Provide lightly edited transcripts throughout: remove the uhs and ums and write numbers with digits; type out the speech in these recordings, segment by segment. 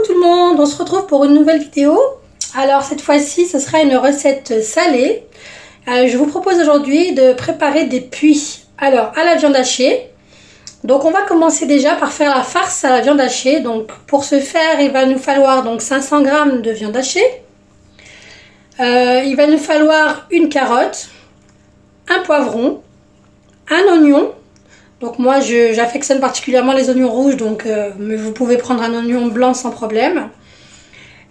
tout le monde, on se retrouve pour une nouvelle vidéo. Alors cette fois-ci ce sera une recette salée. Je vous propose aujourd'hui de préparer des puits. Alors à la viande hachée. Donc on va commencer déjà par faire la farce à la viande hachée. Donc pour ce faire il va nous falloir donc 500 g de viande hachée. Il va nous falloir une carotte, un poivron, un oignon. Donc moi j'affectionne particulièrement les oignons rouges, donc mais vous pouvez prendre un oignon blanc sans problème.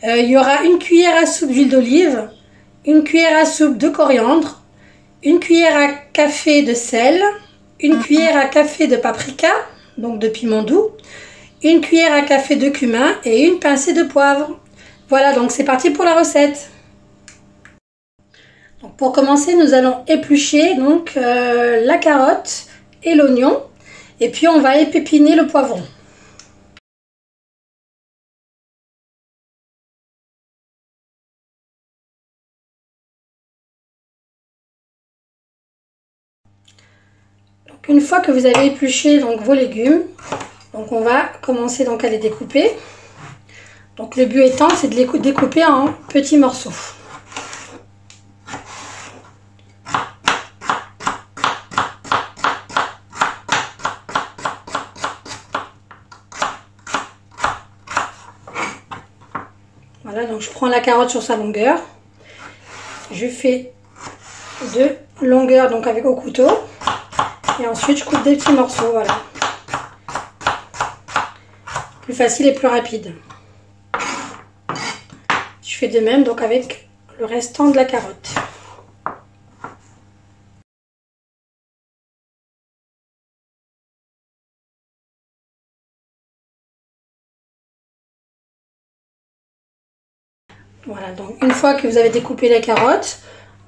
Il y aura une cuillère à soupe d'huile d'olive, une cuillère à soupe de coriandre, une cuillère à café de sel, une cuillère à café de paprika, donc de piment doux, une cuillère à café de cumin et une pincée de poivre. Voilà, donc c'est parti pour la recette. Donc pour commencer, nous allons éplucher donc la carotte et l'oignon, et puis on va épépiner le poivron. Donc une fois que vous avez épluché donc vos légumes, donc on va commencer donc à les découper. Donc le but étant c'est de les découper en petits morceaux. Voilà, donc je prends la carotte sur sa longueur. Je fais deux longueurs donc avec au couteau. Et ensuite je coupe des petits morceaux, voilà. Plus facile et plus rapide. Je fais de même donc avec le restant de la carotte. Voilà, donc une fois que vous avez découpé la carotte,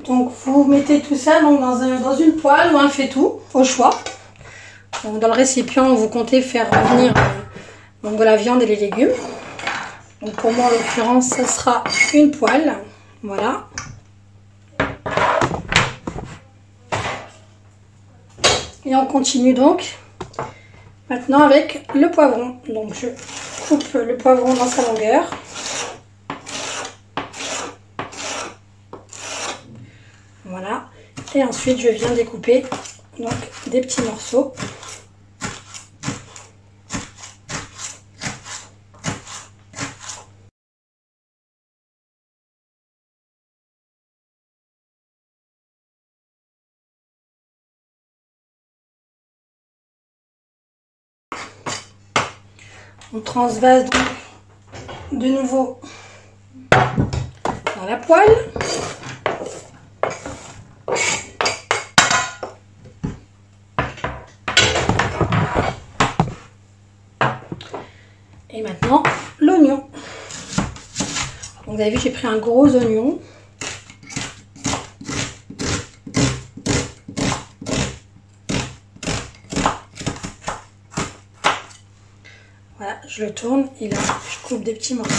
donc vous mettez tout ça donc dans une poêle ou un faitout, au choix. Donc dans le récipient, vous comptez faire revenir donc de la viande et les légumes. Donc pour moi en l'occurrence, ça sera une poêle. Voilà. Et on continue donc maintenant avec le poivron. Donc je coupe le poivron dans sa longueur. Voilà, et ensuite je viens découper donc des petits morceaux. On transvase donc de nouveau dans la poêle. Et maintenant, l'oignon. Vous avez vu, j'ai pris un gros oignon. Voilà, je le tourne et là, je coupe des petits morceaux.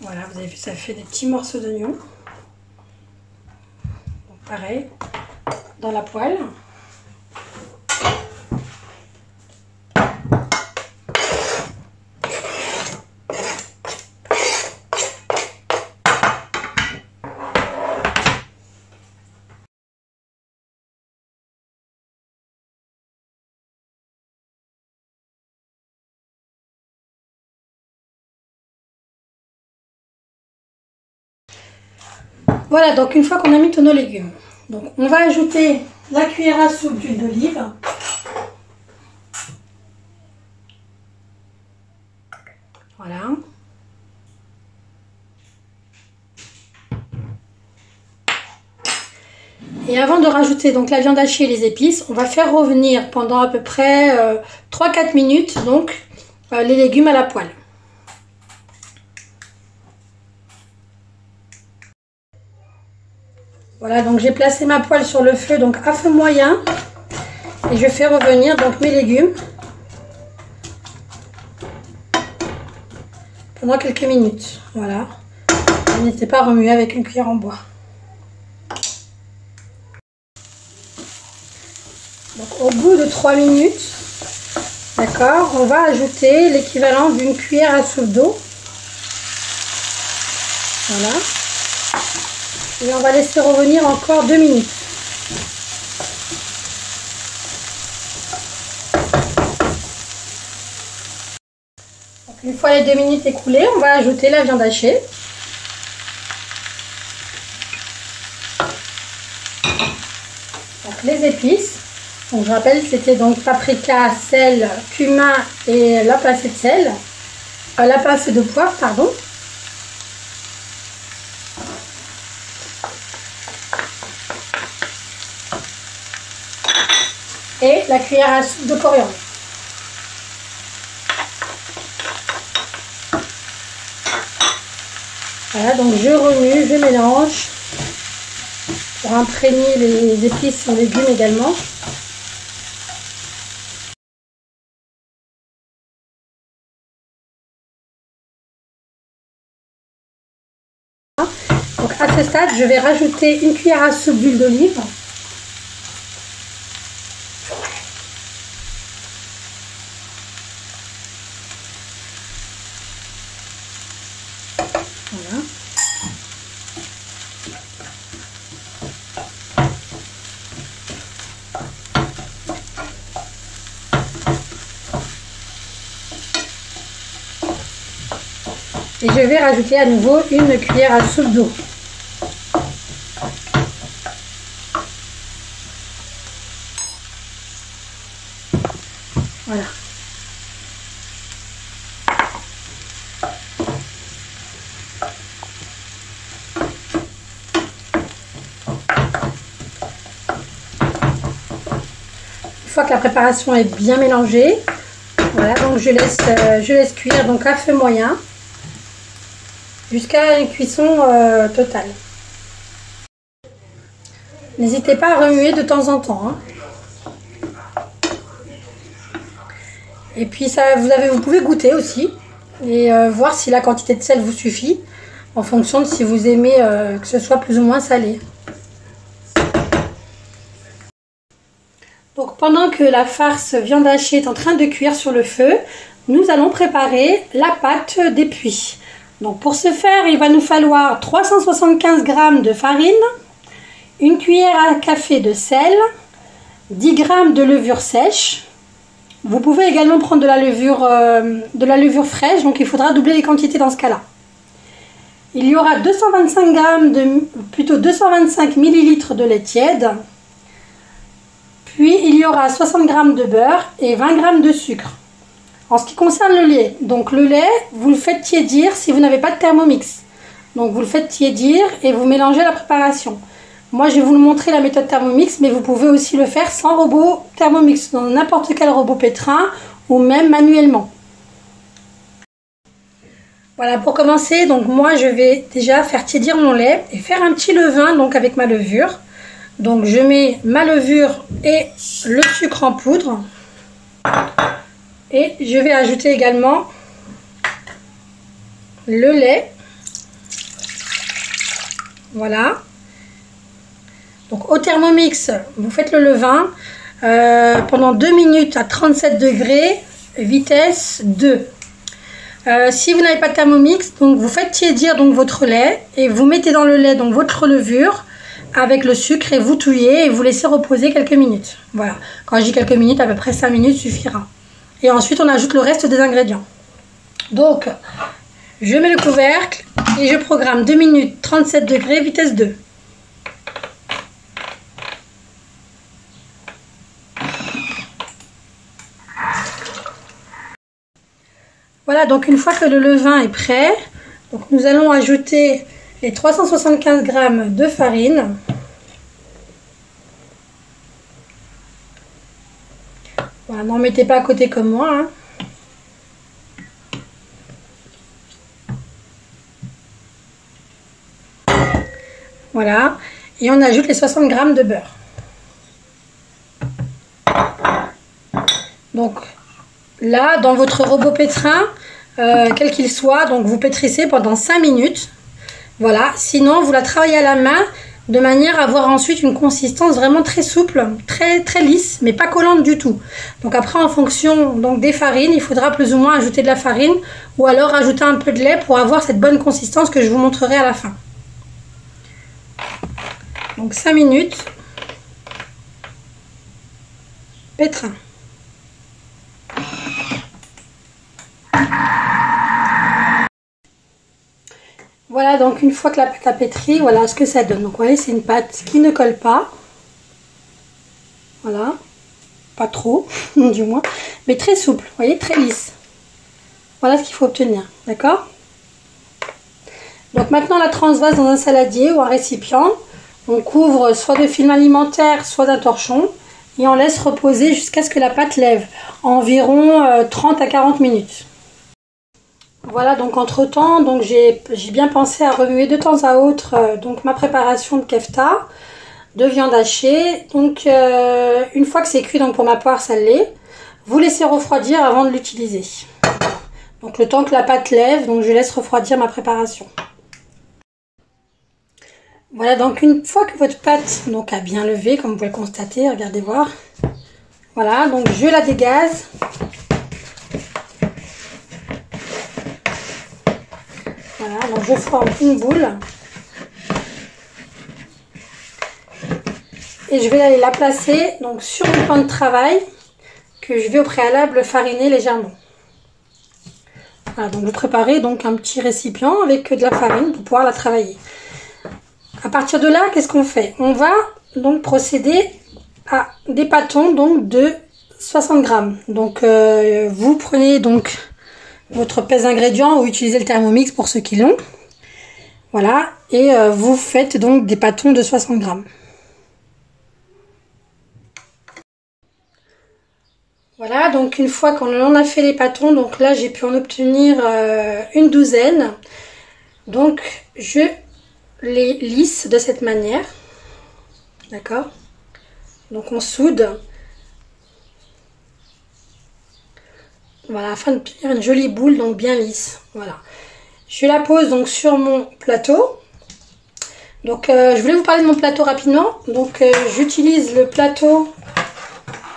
Voilà, vous avez vu, ça fait des petits morceaux d'oignon. Pareil, dans la poêle. Voilà, donc une fois qu'on a mis tous nos légumes, donc on va ajouter la cuillère à soupe d'huile d'olive. Voilà. Et avant de rajouter donc la viande hachée et les épices, on va faire revenir pendant à peu près 3-4 minutes donc les légumes à la poêle. Voilà, donc j'ai placé ma poêle sur le feu, donc à feu moyen. Et je fais revenir donc mes légumes. pendant quelques minutes. Voilà. N'hésitez pas à remuer avec une cuillère en bois. Donc, au bout de 3 minutes, d'accord, on va ajouter l'équivalent d'une cuillère à soupe d'eau. Voilà. Et on va laisser revenir encore 2 minutes. Donc, une fois les 2 minutes écoulées, on va ajouter la viande hachée. Donc, les épices. Donc, je rappelle, c'était donc paprika, sel, cumin et la pincée de sel. La pincée de poivre, pardon. Et la cuillère à soupe de coriandre. Voilà, donc je remue, je mélange pour imprégner les épices en légumes également. Donc à ce stade, je vais rajouter une cuillère à soupe d'huile d'olive. Voilà. Et je vais rajouter à nouveau une cuillère à soupe d'eau. Voilà. Une fois que la préparation est bien mélangée, voilà, donc je laisse cuire donc à feu moyen jusqu'à une cuisson totale. N'hésitez pas à remuer de temps en temps, hein. Et puis ça, vous pouvez goûter aussi et voir si la quantité de sel vous suffit en fonction de si vous aimez que ce soit plus ou moins salé. Donc pendant que la farce viande hachée est en train de cuire sur le feu, nous allons préparer la pâte d'épices. Donc pour ce faire, il va nous falloir 375 g de farine, une cuillère à café de sel, 10 g de levure sèche. Vous pouvez également prendre de la levure fraîche, donc il faudra doubler les quantités dans ce cas-là. Il y aura 225 ml de lait tiède. Puis il y aura 60 g de beurre et 20 g de sucre. En ce qui concerne le lait, donc le lait, vous le faites tiédir si vous n'avez pas de Thermomix. Donc vous le faites tiédir et vous mélangez la préparation. Moi je vais vous montrer la méthode Thermomix, mais vous pouvez aussi le faire sans robot Thermomix, dans n'importe quel robot pétrin ou même manuellement. Voilà, pour commencer, donc moi je vais déjà faire tiédir mon lait et faire un petit levain donc avec ma levure. Donc je mets ma levure et le sucre en poudre. Et je vais ajouter également le lait. Voilà. Donc au Thermomix, vous faites le levain pendant 2 minutes à 37 degrés, vitesse 2. Si vous n'avez pas de Thermomix, donc vous faites tiédir donc votre lait et vous mettez dans le lait donc votre levure avec le sucre et vous touillez et vous laissez reposer quelques minutes. Voilà. Quand je dis quelques minutes, à peu près 5 minutes suffira. Et ensuite, on ajoute le reste des ingrédients. Donc, je mets le couvercle et je programme 2 minutes 37 degrés, vitesse 2. Voilà, donc une fois que le levain est prêt, donc nous allons ajouter les 375 g de farine. Voilà, n'en mettez pas à côté comme moi, hein. Voilà, et on ajoute les 60 g de beurre. Donc là, dans votre robot pétrin, quel qu'il soit. Donc vous pétrissez pendant 5 minutes. Voilà, sinon vous la travaillez à la main de manière à avoir ensuite une consistance vraiment très souple, très lisse, mais pas collante du tout. Donc après, en fonction donc des farines, il faudra plus ou moins ajouter de la farine ou alors ajouter un peu de lait pour avoir cette bonne consistance que je vous montrerai à la fin. Donc 5 minutes, pétrin. Voilà, donc une fois que la pâte a pétri, voilà ce que ça donne. Donc vous voyez, c'est une pâte qui ne colle pas. Voilà, pas trop, du moins, mais très souple, vous voyez, très lisse. Voilà ce qu'il faut obtenir, d'accord? Donc maintenant, on la transvase dans un saladier ou un récipient. On couvre soit de film alimentaire, soit d'un torchon. Et on laisse reposer jusqu'à ce que la pâte lève, environ 30 à 40 minutes. Voilà, donc entre temps, donc j'ai bien pensé à remuer de temps à autre donc ma préparation de kefta, de viande hachée. Donc une fois que c'est cuit, donc pour ma part ça l'est, vous laissez refroidir avant de l'utiliser. Donc le temps que la pâte lève, donc je laisse refroidir ma préparation. Voilà, donc une fois que votre pâte donc a bien levé, comme vous pouvez le constater, regardez voir. Voilà, donc je la dégaze. Voilà, donc je forme une boule. Et je vais aller la placer donc sur mon plan de travail que je vais au préalable fariner légèrement. Voilà, donc vous préparez donc un petit récipient avec de la farine pour pouvoir la travailler. À partir de là, qu'est-ce qu'on fait? On va donc procéder à des pâtons donc de 60 grammes. Donc vous prenez donc votre pèse d'ingrédients ou utilisez le Thermomix pour ceux qui l'ont. Voilà, et vous faites donc des pâtons de 60 grammes. Voilà, donc une fois qu'on a fait les pâtons, donc là j'ai pu en obtenir une douzaine. Donc je les lisse de cette manière. D'accord? Donc on soude. Voilà, afin d'obtenir une jolie boule, donc bien lisse. Voilà. Je la pose donc sur mon plateau. Donc je voulais vous parler de mon plateau rapidement. Donc j'utilise le plateau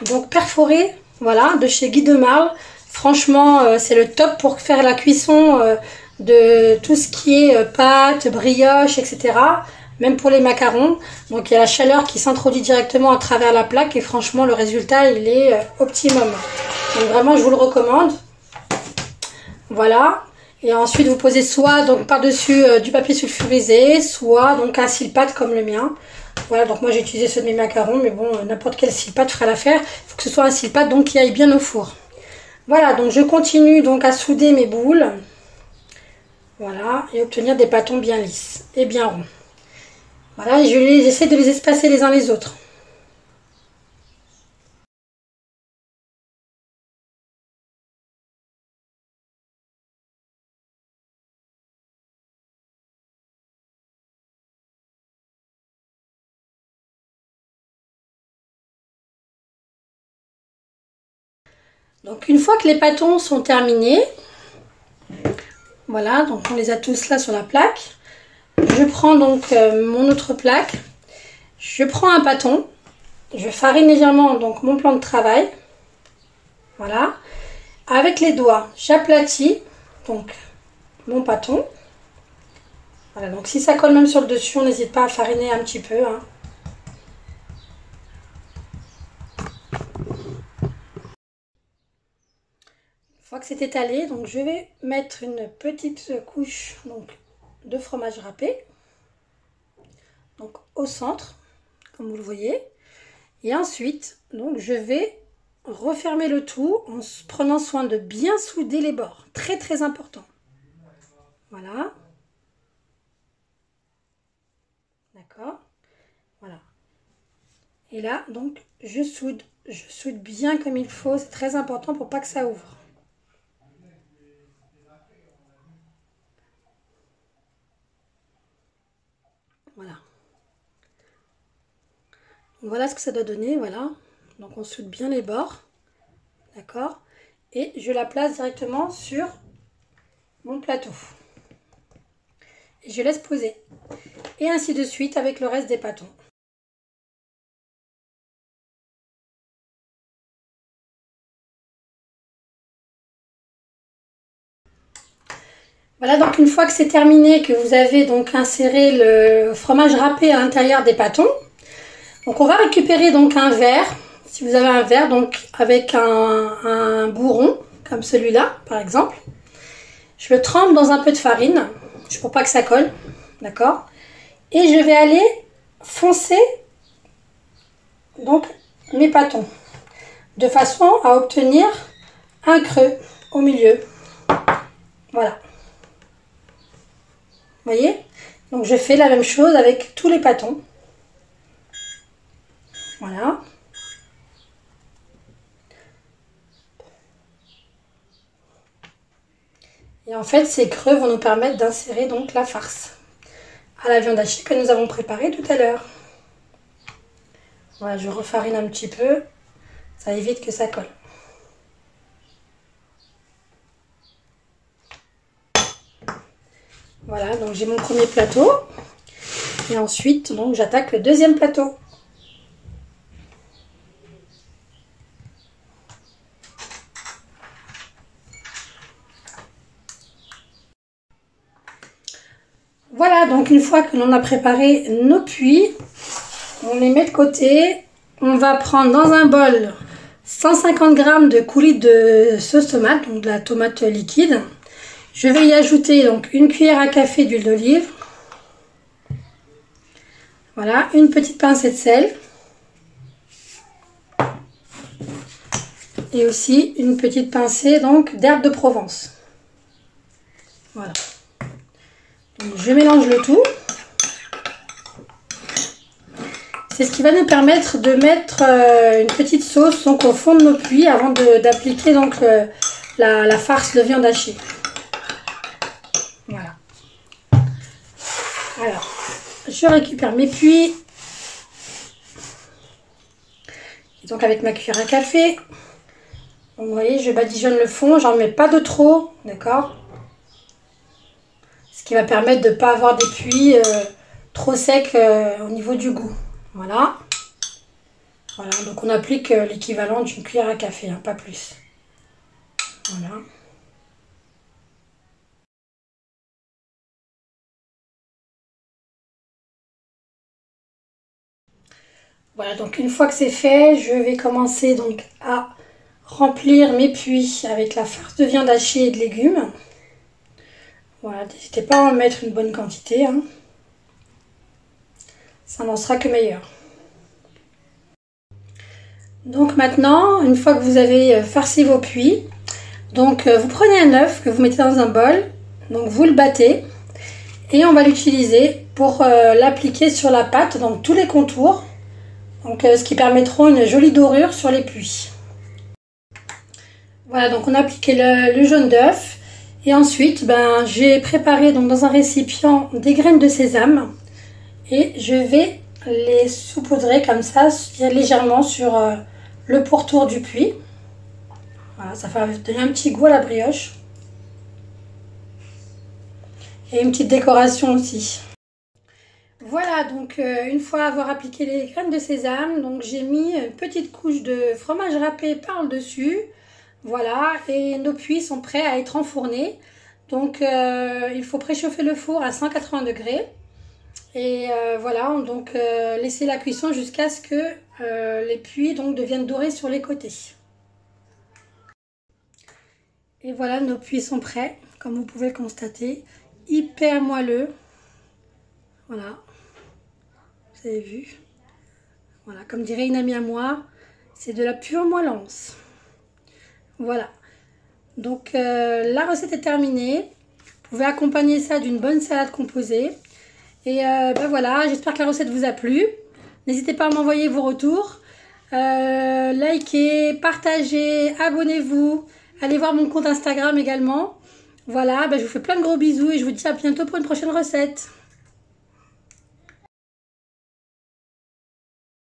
donc perforé, voilà, de chez Guy de Marle. Franchement, c'est le top pour faire la cuisson de tout ce qui est pâtes, brioche, etc. Même pour les macarons. Donc il y a la chaleur qui s'introduit directement à travers la plaque et franchement le résultat il est optimum. Donc vraiment je vous le recommande. Voilà. Et ensuite vous posez soit donc par-dessus du papier sulfurisé, soit donc un cile-pâte comme le mien. Voilà, donc moi j'ai utilisé ceux de mes macarons, mais bon, n'importe quel cile-pâte fera l'affaire. Il faut que ce soit un cile-pâte donc qui aille bien au four. Voilà, donc je continue donc à souder mes boules. Voilà, et obtenir des pâtons bien lisses et bien ronds. Voilà, et j'essaie de les espacer les uns les autres. Donc une fois que les pâtons sont terminés, voilà, donc on les a tous là sur la plaque. Je prends donc mon autre plaque, je prends un pâton, je farine légèrement donc mon plan de travail. Voilà, avec les doigts, j'aplatis donc mon pâton. Voilà, donc si ça colle même sur le dessus, on n'hésite pas à fariner un petit peu, hein. Une fois que c'est étalé, donc je vais mettre une petite couche donc, de fromage râpé, donc au centre, comme vous le voyez. Et ensuite, donc je vais refermer le tout en prenant soin de bien souder les bords. Très très important. Voilà. D'accord. Voilà. Et là, donc, je soude bien comme il faut. C'est très important pour pas que ça ouvre. Voilà. Donc, voilà ce que ça doit donner, voilà. Donc on soude bien les bords. D'accord. Et je la place directement sur mon plateau. Et je laisse poser. Et ainsi de suite avec le reste des pâtons. Voilà, donc une fois que c'est terminé, que vous avez donc inséré le fromage râpé à l'intérieur des pâtons, donc on va récupérer donc un verre, si vous avez un verre, donc avec un bourron, comme celui-là par exemple. Je le trempe dans un peu de farine, pour pas que ça colle, d'accord? Et je vais aller foncer donc mes pâtons, de façon à obtenir un creux au milieu. Voilà. Vous voyez? Donc je fais la même chose avec tous les pâtons. Voilà. Et en fait, ces creux vont nous permettre d'insérer donc la farce à la viande hachée que nous avons préparée tout à l'heure. Voilà, je refarine un petit peu. Ça évite que ça colle. Voilà, donc j'ai mon premier plateau. Et ensuite, donc j'attaque le deuxième plateau. Voilà, donc une fois que l'on a préparé nos puits, on les met de côté. On va prendre dans un bol 150 g de coulis de sauce tomate, donc de la tomate liquide. Je vais y ajouter donc une cuillère à café d'huile d'olive. Voilà, une petite pincée de sel. Et aussi une petite pincée donc d'herbe de Provence. Voilà. Donc, je mélange le tout. C'est ce qui va nous permettre de mettre une petite sauce donc, au fond de nos puits avant d'appliquer donc la farce de viande hachée. Voilà. Alors, je récupère mes puits. Et donc avec ma cuillère à café. Donc, vous voyez, je badigeonne le fond. J'en mets pas de trop, d'accord? Ce qui va permettre de ne pas avoir des puits trop secs au niveau du goût. Voilà. Voilà, donc on applique l'équivalent d'une cuillère à café, hein, pas plus. Voilà. Voilà, donc une fois que c'est fait, je vais commencer donc à remplir mes puits avec la farce de viande hachée et de légumes. Voilà, n'hésitez pas à en mettre une bonne quantité, hein. Ça n'en sera que meilleur. Donc maintenant, une fois que vous avez farci vos puits, donc vous prenez un œuf que vous mettez dans un bol, donc vous le battez et on va l'utiliser pour l'appliquer sur la pâte, donc tous les contours, donc ce qui permettront une jolie dorure sur les puits. Voilà, donc on a appliqué le jaune d'œuf et ensuite j'ai préparé donc dans un récipient des graines de sésame et je vais les saupoudrer comme ça légèrement sur le pourtour du puits. Voilà, ça va donner un petit goût à la brioche. Et une petite décoration aussi. Voilà, donc une fois avoir appliqué les graines de sésame, donc j'ai mis une petite couche de fromage râpé par-dessus. Voilà, et nos puits sont prêts à être enfournés. Donc il faut préchauffer le four à 180 degrés. Et voilà, donc laisser la cuisson jusqu'à ce que les puits donc deviennent dorés sur les côtés. Et voilà, nos puits sont prêts, comme vous pouvez le constater. Hyper moelleux. Voilà. Vous avez vu. Voilà, comme dirait une amie à moi, c'est de la pure moellance. Voilà. Donc la recette est terminée. Vous pouvez accompagner ça d'une bonne salade composée. Et voilà, j'espère que la recette vous a plu. N'hésitez pas à m'envoyer vos retours. Likez, partagez, abonnez-vous. Allez voir mon compte Instagram également. Voilà, je vous fais plein de gros bisous et je vous dis à bientôt pour une prochaine recette.